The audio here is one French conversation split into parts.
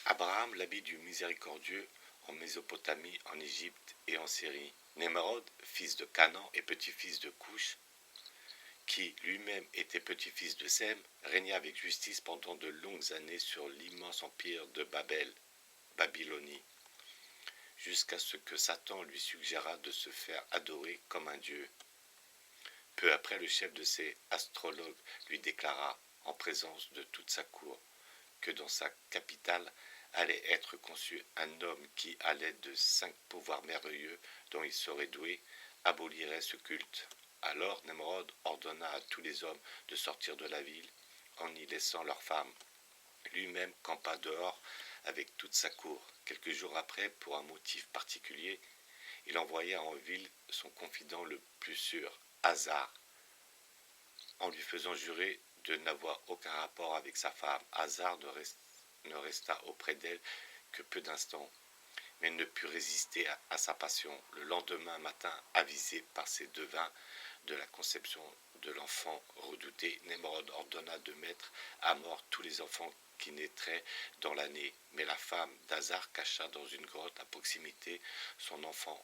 Abraham, l'habit du miséricordieux, en Mésopotamie, en Égypte et en Syrie. Nemrod, fils de Canaan et petit-fils de Couch, qui lui-même était petit-fils de Sem, régna avec justice pendant de longues années sur l'immense empire de Babylonie, jusqu'à ce que Satan lui suggéra de se faire adorer comme un dieu. Peu après, le chef de ses astrologues lui déclara, en présence de toute sa cour, que dans sa capitale allait être conçu un homme qui, à l'aide de 5 pouvoirs merveilleux dont il serait doué, abolirait ce culte. Alors Nemrod ordonna à tous les hommes de sortir de la ville en y laissant leurs femmes. Lui-même campa dehors avec toute sa cour. Quelques jours après, pour un motif particulier, il envoya en ville son confident le plus sûr, Hazar, en lui faisant jurer de n'avoir aucun rapport avec sa femme. Hazar ne resta auprès d'elle que peu d'instants, mais ne put résister à sa passion. Le lendemain matin, avisé par ses devins de la conception de l'enfant redouté, Nemrod ordonna de mettre à mort tous les enfants qui naîtraient dans l'année. Mais la femme d'Hazar cacha dans une grotte à proximité son enfant,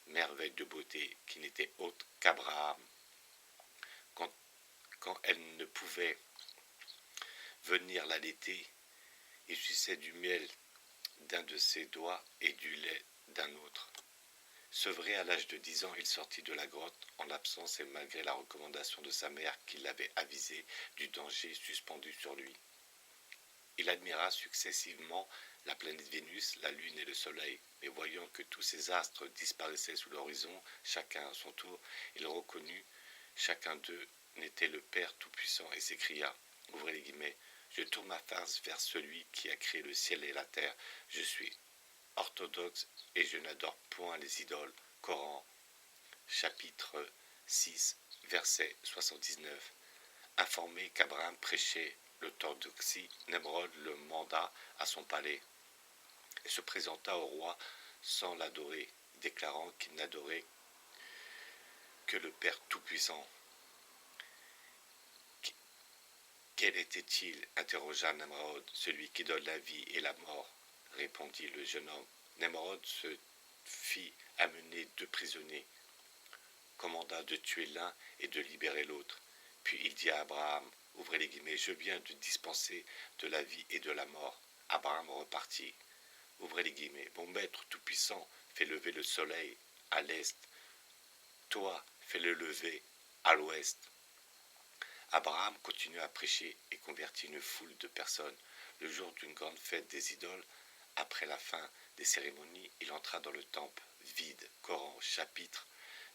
merveille de beauté, qui n'était autre qu'Abraham. Quand elle ne pouvait venir l'allaiter, il suçait du miel d'un de ses doigts et du lait d'un autre. Sevré à l'âge de 10 ans, il sortit de la grotte en absence et malgré la recommandation de sa mère qui l'avait avisé du danger suspendu sur lui. Il admira successivement la planète Vénus, la Lune et le Soleil, mais voyant que tous ces astres disparaissaient sous l'horizon, chacun à son tour, il reconnut chacun d'eux n'était le Père Tout-Puissant et s'écria, ouvrez les guillemets, je tourne ma face vers celui qui a créé le ciel et la terre. Je suis orthodoxe et je n'adore point les idoles. Coran, chapitre 6, verset 79. Informé qu'Abraham prêchait l'orthodoxie, Nemrod le manda à son palais et se présenta au roi sans l'adorer, déclarant qu'il n'adorait que le Père Tout-Puissant. Quel était-il interrogea Nemrod. Celui qui donne la vie et la mort, répondit le jeune homme. Nemrod se fit amener 2 prisonniers, commanda de tuer l'un et de libérer l'autre. Puis il dit à Abraham, ouvrez les guillemets, je viens de dispenser de la vie et de la mort. Abraham repartit, ouvrez les guillemets, mon maître tout-puissant fait lever le soleil à l'est, toi fais-le lever à l'ouest. Abraham continua à prêcher et convertit une foule de personnes. Le jour d'une grande fête des idoles, après la fin des cérémonies, il entra dans le temple vide, Coran, chapitre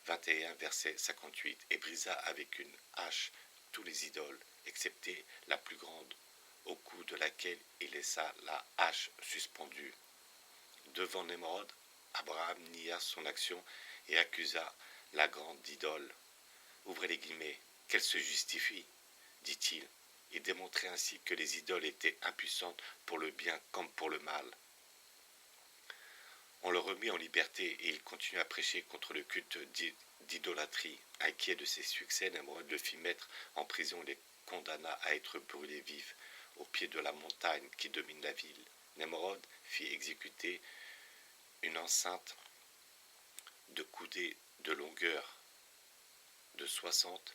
21, verset 58, et brisa avec une hache tous les idoles, excepté la plus grande, au cou de laquelle il laissa la hache suspendue. Devant Nemrod, Abraham nia son action et accusa la grande idole. Ouvrez les guillemets. Qu'elle se justifie, dit-il, et démontrait ainsi que les idoles étaient impuissantes pour le bien comme pour le mal. On le remit en liberté et il continua à prêcher contre le culte d'idolâtrie. Inquiet de ses succès, Nemrod le fit mettre en prison et les condamna à être brûlés vifs au pied de la montagne qui domine la ville. Nemrod fit exécuter une enceinte de coudées de longueur de 60,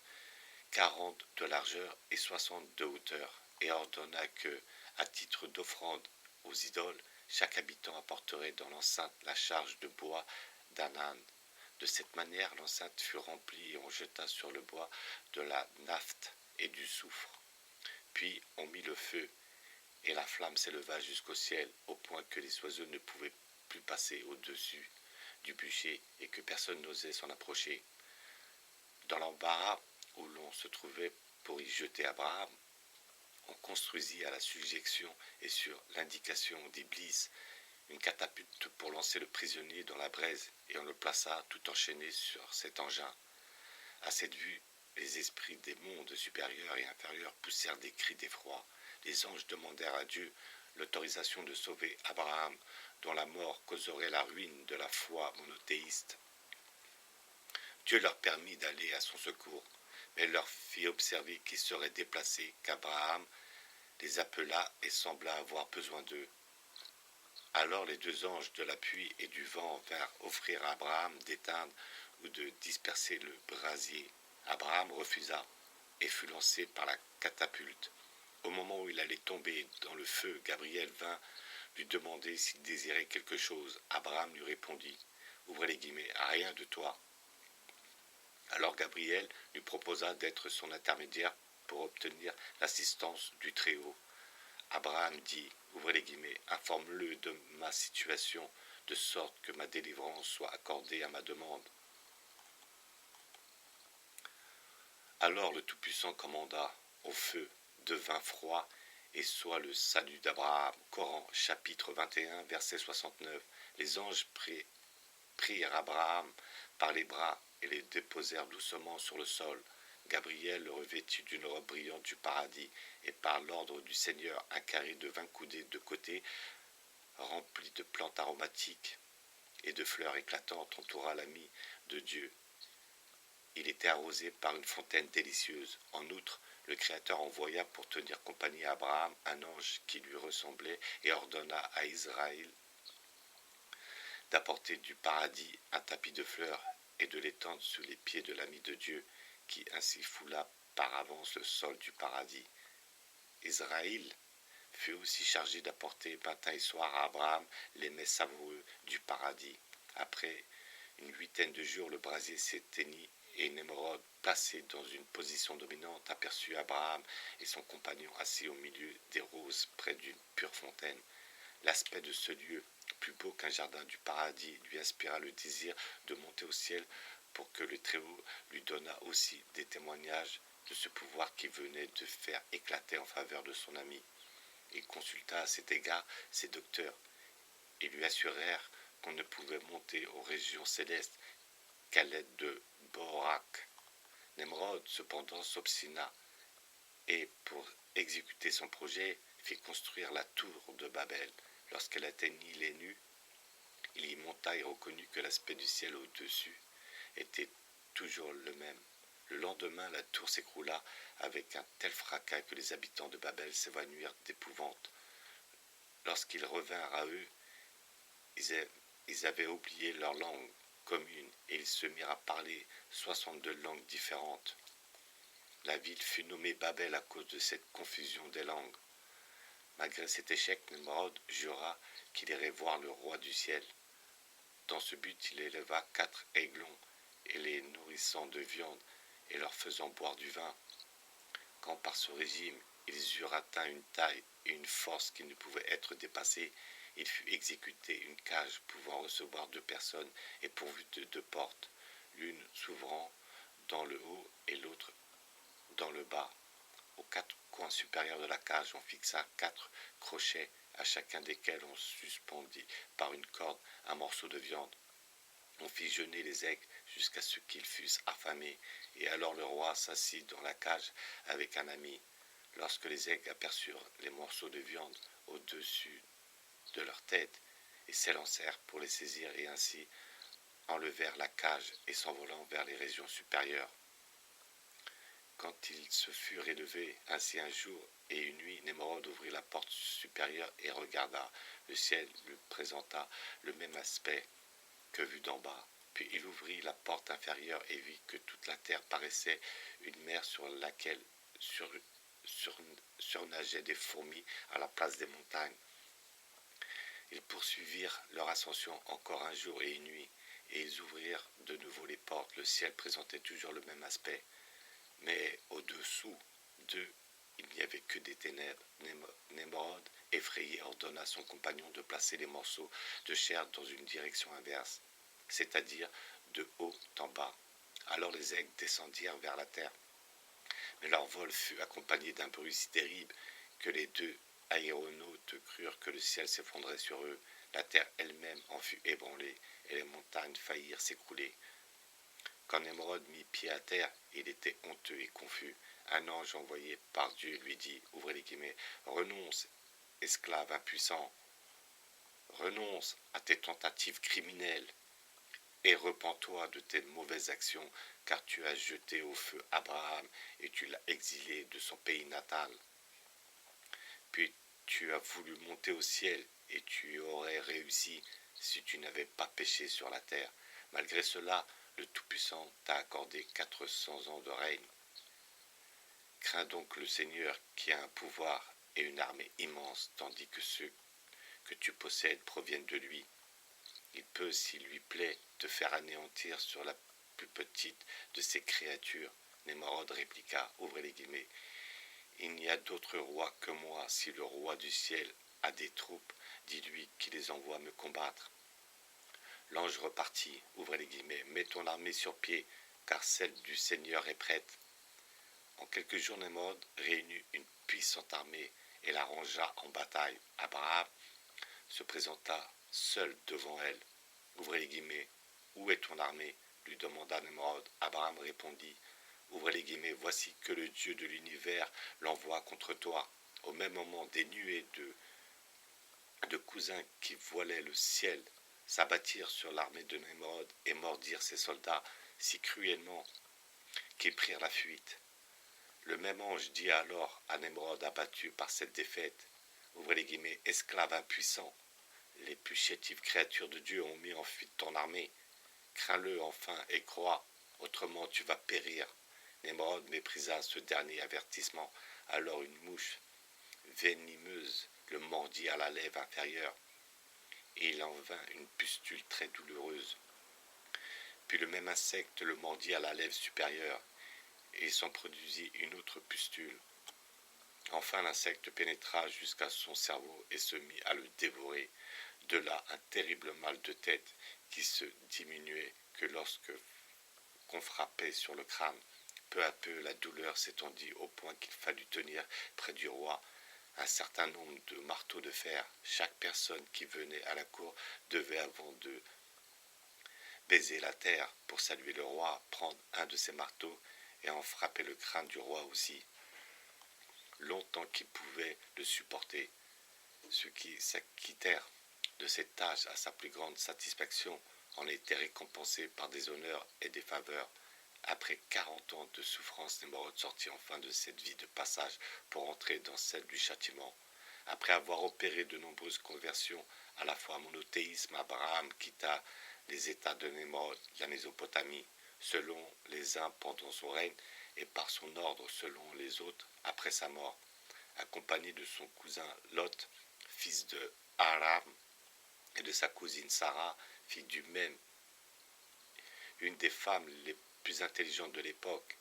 40 de largeur et 60 de hauteur, et ordonna que, à titre d'offrande aux idoles, chaque habitant apporterait dans l'enceinte la charge de bois d'un âne. De cette manière, l'enceinte fut remplie et on jeta sur le bois de la naphte et du soufre. Puis on mit le feu, et la flamme s'éleva jusqu'au ciel, au point que les oiseaux ne pouvaient plus passer au-dessus du bûcher et que personne n'osait s'en approcher. Dans l'embarras où l'on se trouvait pour y jeter Abraham, on construisit à la suggestion et sur l'indication d'Iblis une catapulte pour lancer le prisonnier dans la braise et on le plaça tout enchaîné sur cet engin. À cette vue, les esprits des mondes supérieurs et inférieurs poussèrent des cris d'effroi. Les anges demandèrent à Dieu l'autorisation de sauver Abraham, dont la mort causerait la ruine de la foi monothéiste. Dieu leur permit d'aller à son secours, mais leur fit observer qu'ils seraient déplacés, qu'Abraham les appela et sembla avoir besoin d'eux. Alors les deux anges de la pluie et du vent vinrent offrir à Abraham d'éteindre ou de disperser le brasier. Abraham refusa et fut lancé par la catapulte. Au moment où il allait tomber dans le feu, Gabriel vint lui demander s'il désirait quelque chose. Abraham lui répondit, ouvrez les guillemets, rien de toi. Alors Gabriel lui proposa d'être son intermédiaire pour obtenir l'assistance du Très-Haut. Abraham dit, ouvrez les guillemets, informe-le de ma situation, de sorte que ma délivrance soit accordée à ma demande. Alors le Tout-Puissant commanda, au feu devint froid, et soit le salut d'Abraham. Coran, chapitre 21, verset 69. Les anges prirent Abraham par les bras et les déposèrent doucement sur le sol. Gabriel le revêtit d'une robe brillante du paradis, et par l'ordre du Seigneur, un carré de 20 coudées de côté, rempli de plantes aromatiques et de fleurs éclatantes, entoura l'ami de Dieu. Il était arrosé par une fontaine délicieuse. En outre, le Créateur envoya pour tenir compagnie à Abraham un ange qui lui ressemblait et ordonna à Israël d'apporter du paradis un tapis de fleurs et de l'étendre sous les pieds de l'ami de Dieu, qui ainsi foula par avance le sol du paradis. Israël fut aussi chargé d'apporter matin et soir à Abraham les mets savoureux du paradis. Après une huitaine de jours, le brasier s'éteignit et Nemrod, placé dans une position dominante, aperçut Abraham et son compagnon assis au milieu des roses près d'une pure fontaine. L'aspect de ce lieu, plus beau qu'un jardin du paradis, lui inspira le désir de monter au ciel pour que le Très-Haut lui donnât aussi des témoignages de ce pouvoir qui venait de faire éclater en faveur de son ami. Il consulta à cet égard ses docteurs et lui assurèrent qu'on ne pouvait monter aux régions célestes qu'à l'aide de Borak. Nemrod, cependant, s'obstina et, pour exécuter son projet, fit construire la tour de Babel. Lorsqu'elle atteignit les nues, il y monta et reconnut que l'aspect du ciel au-dessus était toujours le même. Le lendemain, la tour s'écroula avec un tel fracas que les habitants de Babel s'évanouirent d'épouvante. Lorsqu'ils revinrent à eux, ils avaient oublié leur langue commune et ils se mirent à parler 62 langues différentes. La ville fut nommée Babel à cause de cette confusion des langues. Malgré cet échec, Nemrod jura qu'il irait voir le roi du ciel. Dans ce but, il éleva 4 aiglons et les nourrissant de viande et leur faisant boire du vin. Quand par ce régime, ils eurent atteint une taille et une force qui ne pouvaient être dépassées, il fut exécuté une cage pouvant recevoir 2 personnes et pourvue de 2 portes, l'une s'ouvrant dans le haut et l'autre dans le bas. Aux 4 coins supérieurs de la cage, on fixa 4 crochets, à chacun desquels on suspendit par une corde un morceau de viande. On fit jeûner les aigles jusqu'à ce qu'ils fussent affamés, et alors le roi s'assit dans la cage avec un ami. Lorsque les aigles aperçurent les morceaux de viande au-dessus de leur tête, et s'élancèrent pour les saisir et ainsi enlevèrent la cage et s'envolant vers les régions supérieures. Quand il se fut élevé ainsi un jour et une nuit, Nemrod ouvrit la porte supérieure et regarda. Le ciel lui présenta le même aspect que vu d'en bas. Puis il ouvrit la porte inférieure et vit que toute la terre paraissait une mer sur laquelle surnageaient des fourmis à la place des montagnes. Ils poursuivirent leur ascension encore un jour et une nuit, et ils ouvrirent de nouveau les portes. Le ciel présentait toujours le même aspect. Mais au-dessous d'eux, il n'y avait que des ténèbres. Nemrod, effrayé, ordonna à son compagnon de placer les morceaux de chair dans une direction inverse, c'est-à-dire de haut en bas. Alors les aigles descendirent vers la terre. Mais leur vol fut accompagné d'un bruit si terrible que les 2 aéronautes crurent que le ciel s'effondrait sur eux. La terre elle-même en fut ébranlée et les montagnes faillirent s'écrouler. Quand Nemrod mit pied à terre, il était honteux et confus. Un ange envoyé par Dieu lui dit, ouvrez les guillemets, renonce, esclave impuissant, renonce à tes tentatives criminelles et repens-toi de tes mauvaises actions, car tu as jeté au feu Abraham et tu l'as exilé de son pays natal. Puis tu as voulu monter au ciel et tu aurais réussi si tu n'avais pas péché sur la terre. Malgré cela, le Tout-Puissant t'a accordé 400 ans de règne. Crains donc le Seigneur qui a un pouvoir et une armée immense, tandis que ceux que tu possèdes proviennent de lui. Il peut, s'il lui plaît, te faire anéantir sur la plus petite de ses créatures. Némorod répliqua, ouvrez les guillemets, il n'y a d'autre roi que moi. Si le roi du ciel a des troupes, dis-lui qu'il les envoie me combattre. L'ange repartit, ouvrez les guillemets, mets ton armée sur pied, car celle du Seigneur est prête. En quelques jours, Némorod réunit une puissante armée et la rangea en bataille. Abraham se présenta seul devant elle. Ouvrez les guillemets, où est ton armée lui demanda Némorod. Abraham répondit, ouvrez les guillemets, voici que le Dieu de l'univers l'envoie contre toi. Au même moment, des nuées de cousins qui voilaient le ciel s'abattirent sur l'armée de Némorod et mordirent ses soldats si cruellement qu'ils prirent la fuite. Le même ange dit alors à Némorod abattu par cette défaite, ouvrez les guillemets, esclave impuissant, les plus chétives créatures de Dieu ont mis en fuite ton armée. Crains-le enfin et crois, autrement tu vas périr. Némorod méprisa ce dernier avertissement. Alors une mouche venimeuse le mordit à la lèvre inférieure, et il en vint une pustule très douloureuse. Puis le même insecte le mordit à la lèvre supérieure, et il s'en produisit une autre pustule. Enfin l'insecte pénétra jusqu'à son cerveau et se mit à le dévorer. De là un terrible mal de tête qui se diminuait que lorsque qu'on frappait sur le crâne. Peu à peu la douleur s'étendit au point qu'il fallut tenir près du roi un certain nombre de marteaux de fer. Chaque personne qui venait à la cour devait, avant de baiser la terre pour saluer le roi, prendre un de ces marteaux et en frapper le crâne du roi aussi, longtemps qu'ils pouvaient le supporter. Ceux qui s'acquittèrent de cette tâche à sa plus grande satisfaction en étaient récompensés par des honneurs et des faveurs. Après 40 ans de souffrance, Némorod sortit enfin de cette vie de passage pour entrer dans celle du châtiment. Après avoir opéré de nombreuses conversions à la fois monothéisme, Abraham quitta les États de Némorod, la Mésopotamie, selon les uns pendant son règne et par son ordre selon les autres après sa mort, accompagné de son cousin Lot, fils de Aram, et de sa cousine Sarah, fille du même, une des femmes les plus intelligentes de l'époque.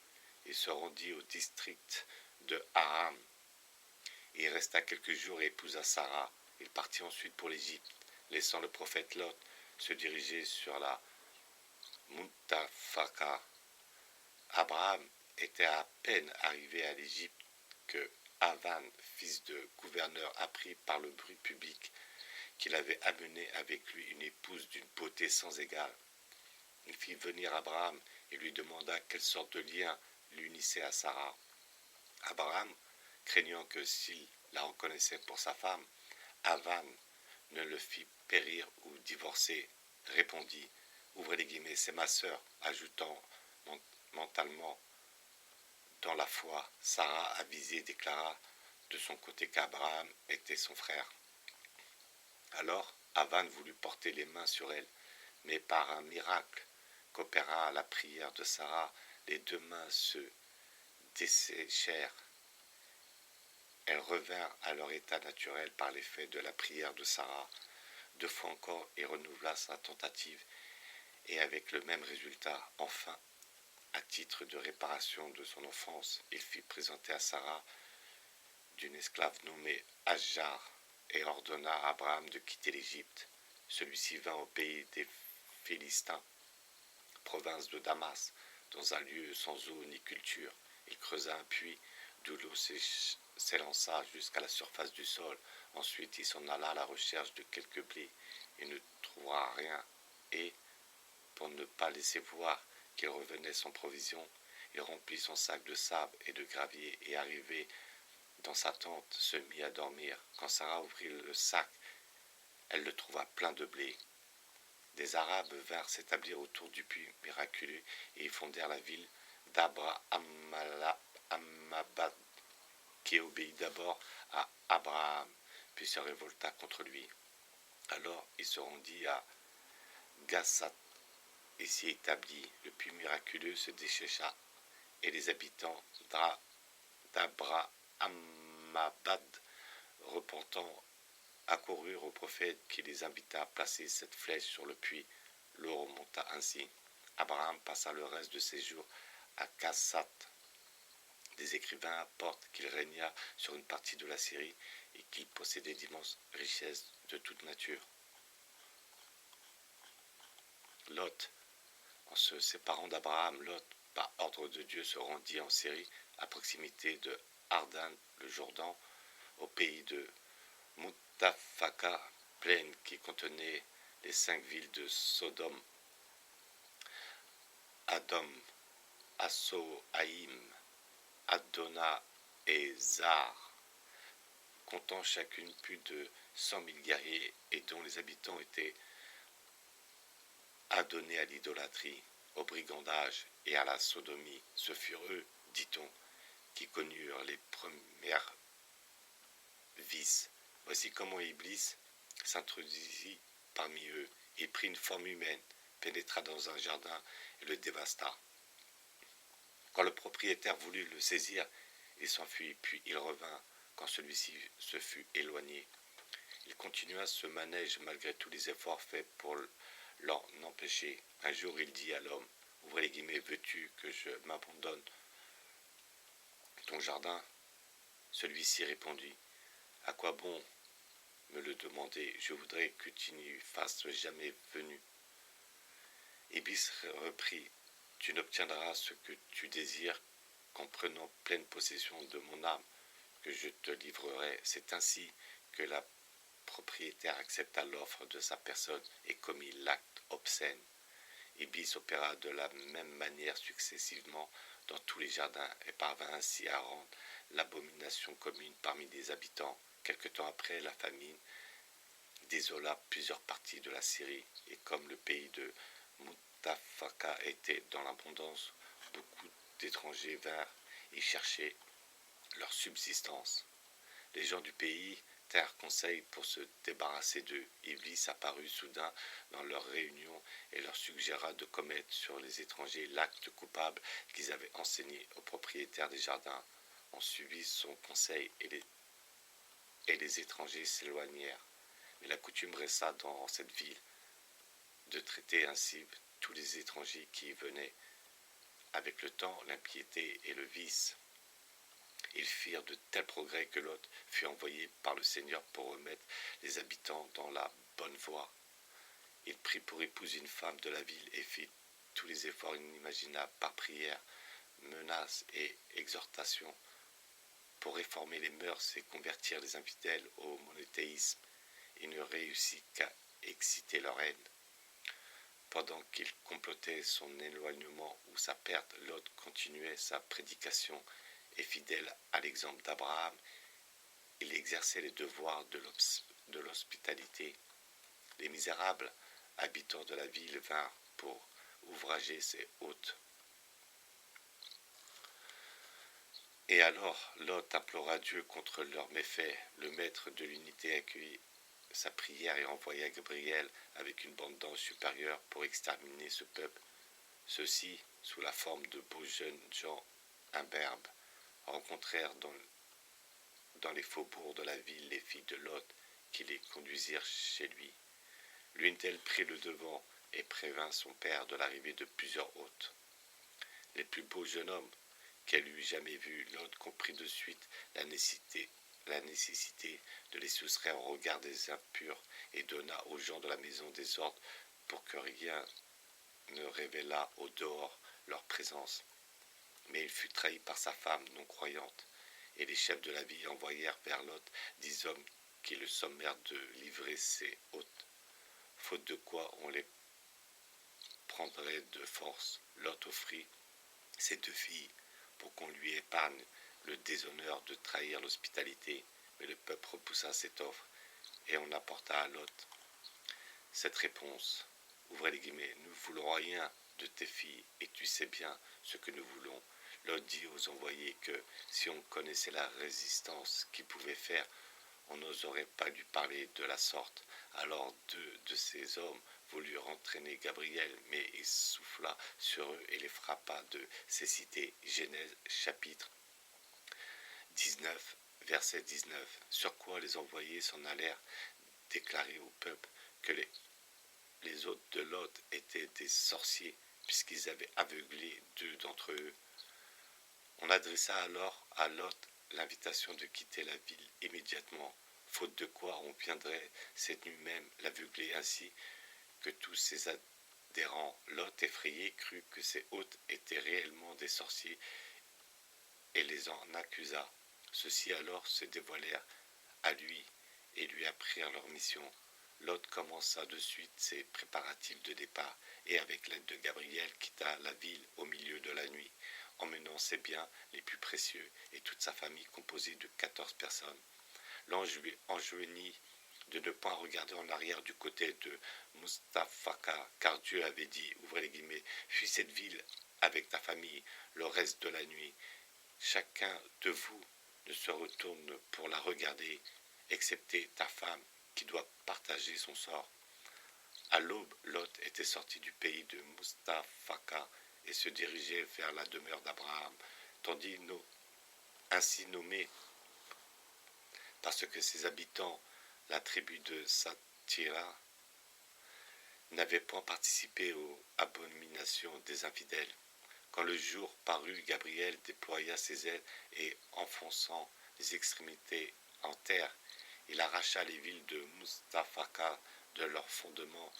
Il se rendit au district de Aram. Il resta quelques jours et épousa Sarah. Il partit ensuite pour l'Égypte, laissant le prophète Lot se diriger sur la Muntafaka. Abraham était à peine arrivé à l'Égypte que Avan, fils de gouverneur, apprit par le bruit public qu'il avait amené avec lui une épouse d'une beauté sans égale. Il fit venir Abraham et lui demanda quelle sorte de lien l'unissait à Sarah. Abraham, craignant que s'il la reconnaissait pour sa femme, Avan ne le fit périr ou divorcer, répondit, ouvrez les guillemets, c'est ma sœur, ajoutant mentalement, dans la foi, Sarah avisée déclara de son côté qu'Abraham était son frère. Alors Avan voulut porter les mains sur elle, mais par un miracle qu'opéra la prière de Sarah, les deux mains se desséchèrent. Elles revinrent à leur état naturel par l'effet de la prière de Sarah. 2 fois encore, il renouvela sa tentative, et avec le même résultat. Enfin, à titre de réparation de son offense, il fit présenter à Sarah d'une esclave nommée Hajar et ordonna à Abraham de quitter l'Égypte. Celui-ci vint au pays des Philistins, province de Damas, dans un lieu sans eau ni culture. Il creusa un puits d'où l'eau s'élança jusqu'à la surface du sol. Ensuite, il s'en alla à la recherche de quelques blés. Il ne trouva rien et, pour ne pas laisser voir qu'il revenait sans provision, il remplit son sac de sable et de gravier et, arrivé dans sa tente, se mit à dormir. Quand Sarah ouvrit le sac, elle le trouva plein de blé. Des Arabes vinrent s'établir autour du puits miraculeux et y fondèrent la ville d'Abra-Amabad, qui obéit d'abord à Abraham, puis se révolta contre lui. Alors il se rendit à Gassat et s'y établit. Le puits miraculeux se déchécha et les habitants d'Abrahamabad, repentant, accoururent au prophète qui les invita à placer cette flèche sur le puits. L'eau remonta ainsi. Abraham passa le reste de ses jours à Gassat. Des écrivains apportent qu'il régna sur une partie de la Syrie et qu'il possédait d'immenses richesses de toute nature. Lot, en se séparant d'Abraham, Lot, par ordre de Dieu, se rendit en Syrie, à proximité de Ardan, le Jourdain, au pays de Mutafaka, plaine qui contenait les 5 villes de Sodome, Adom, Assoaïm, Adona et Zar, comptant chacune plus de 100 000 guerriers et dont les habitants étaient adonnés à l'idolâtrie, au brigandage et à la sodomie. Ce furent eux, dit-on, qui connurent les premières vices. Voici comment Iblis s'introduisit parmi eux. Il prit une forme humaine, pénétra dans un jardin et le dévasta. Quand le propriétaire voulut le saisir, il s'enfuit, puis il revint quand celui-ci se fut éloigné. Il continua ce manège malgré tous les efforts faits pour l'en empêcher. Un jour, il dit à l'homme, ouvrez les guillemets, veux-tu que je m'abandonne ton jardin? Celui-ci répondit, à quoi bon me le demander? Je voudrais que tu n'y fasses jamais venu. Iblis reprit, tu n'obtiendras ce que tu désires qu'en prenant pleine possession de mon âme que je te livrerai. C'est ainsi que la propriétaire accepta l'offre de sa personne et commit l'acte obscène. Iblis opéra de la même manière successivement dans tous les jardins et parvint ainsi à rendre l'abomination commune parmi les habitants. Quelque temps après, la famine désola plusieurs parties de la Syrie et comme le pays de Mutafaka était dans l'abondance, beaucoup d'étrangers vinrent y chercher leur subsistance. Les gens du pays tinrent conseil pour se débarrasser d'eux. Iblis apparut soudain dans leur réunion et leur suggéra de commettre sur les étrangers l'acte coupable qu'ils avaient enseigné aux propriétaires des jardins. On suivit son conseil et les étrangers s'éloignèrent. Mais la coutume resta dans cette ville de traiter ainsi tous les étrangers qui y venaient. Avec le temps, l'impiété et le vice. Ils firent de tels progrès que Lot fut envoyé par le Seigneur pour remettre les habitants dans la bonne voie. Il prit pour épouse une femme de la ville et fit tous les efforts inimaginables par prière, menaces et exhortations pour réformer les mœurs et convertir les infidèles au monothéisme. Il ne réussit qu'à exciter leur haine. Pendant qu'il complotait son éloignement ou sa perte, Lot continuait sa prédication et fidèle à l'exemple d'Abraham, il exerçait les devoirs de l'hospitalité. Les misérables habitants de la ville vinrent pour ouvrager ses hôtes. Et alors Lot implora Dieu contre leurs méfaits. Le maître de l'unité accueillit sa prière et envoya Gabriel avec une bande d'anges supérieurs pour exterminer ce peuple. Ceux-ci, sous la forme de beaux jeunes gens imberbes, rencontrèrent dans les faubourgs de la ville les filles de Lot qui les conduisirent chez lui. L'une d'elles prit le devant et prévint son père de l'arrivée de plusieurs hôtes. Les plus beaux jeunes hommes qu'elle eût jamais vus, Lot comprit de suite la nécessité de les soustraire au regard des impurs et donna aux gens de la maison des ordres pour que rien ne révélât au dehors leur présence. Mais il fut trahi par sa femme non-croyante, et les chefs de la ville envoyèrent vers Lot 10 hommes qui le sommèrent de livrer ses hôtes, faute de quoi on les prendrait de force. Lot offrit ses 2 filles pour qu'on lui épargne le déshonneur de trahir l'hospitalité, mais le peuple repoussa cette offre et on apporta à Lot cette réponse. Ouvrez les guillemets, nous ne voulons rien de tes filles et tu sais bien ce que nous voulons. Lot dit aux envoyés que si on connaissait la résistance qu'ils pouvaient faire, on n'oserait pas lui parler de la sorte. Alors 2 de ces hommes voulurent entraîner Gabriel, mais il souffla sur eux et les frappa de cécité. Genèse chapitre 19, verset 19. Sur quoi les envoyés s'en allèrent déclarer au peuple que les hôtes de Lot étaient des sorciers, puisqu'ils avaient aveuglé 2 d'entre eux. On adressa alors à Lot l'invitation de quitter la ville immédiatement, faute de quoi on viendrait cette nuit même l'aveugler ainsi que tous ses adhérents. Lot, effrayé, crut que ces hôtes étaient réellement des sorciers et les en accusa. Ceux-ci alors se dévoilèrent à lui et lui apprirent leur mission. Lot commença de suite ses préparatifs de départ et avec l'aide de Gabriel quitta la ville au milieu de la nuit, emmenant ses biens les plus précieux et toute sa famille composée de 14 personnes. L'ange lui enjoignit de ne point regarder en arrière du côté de Mustafaka, car Dieu avait dit, ouvrez les guillemets, fuis cette ville avec ta famille le reste de la nuit. Chacun de vous ne se retourne pour la regarder, excepté ta femme qui doit partager son sort. À l'aube, Lot était sorti du pays de Mustafaka et se dirigeait vers la demeure d'Abraham, tandis ainsi nommé parce que ses habitants, la tribu de Satira, n'avaient point participé aux abominations des infidèles. Quand le jour parut, Gabriel déploya ses ailes et, enfonçant les extrémités en terre, il arracha les villes de Mustafaka de leurs fondements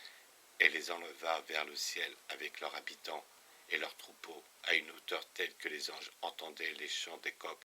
et les enleva vers le ciel avec leurs habitants et leurs troupeaux à une hauteur telle que les anges entendaient les chants des coqs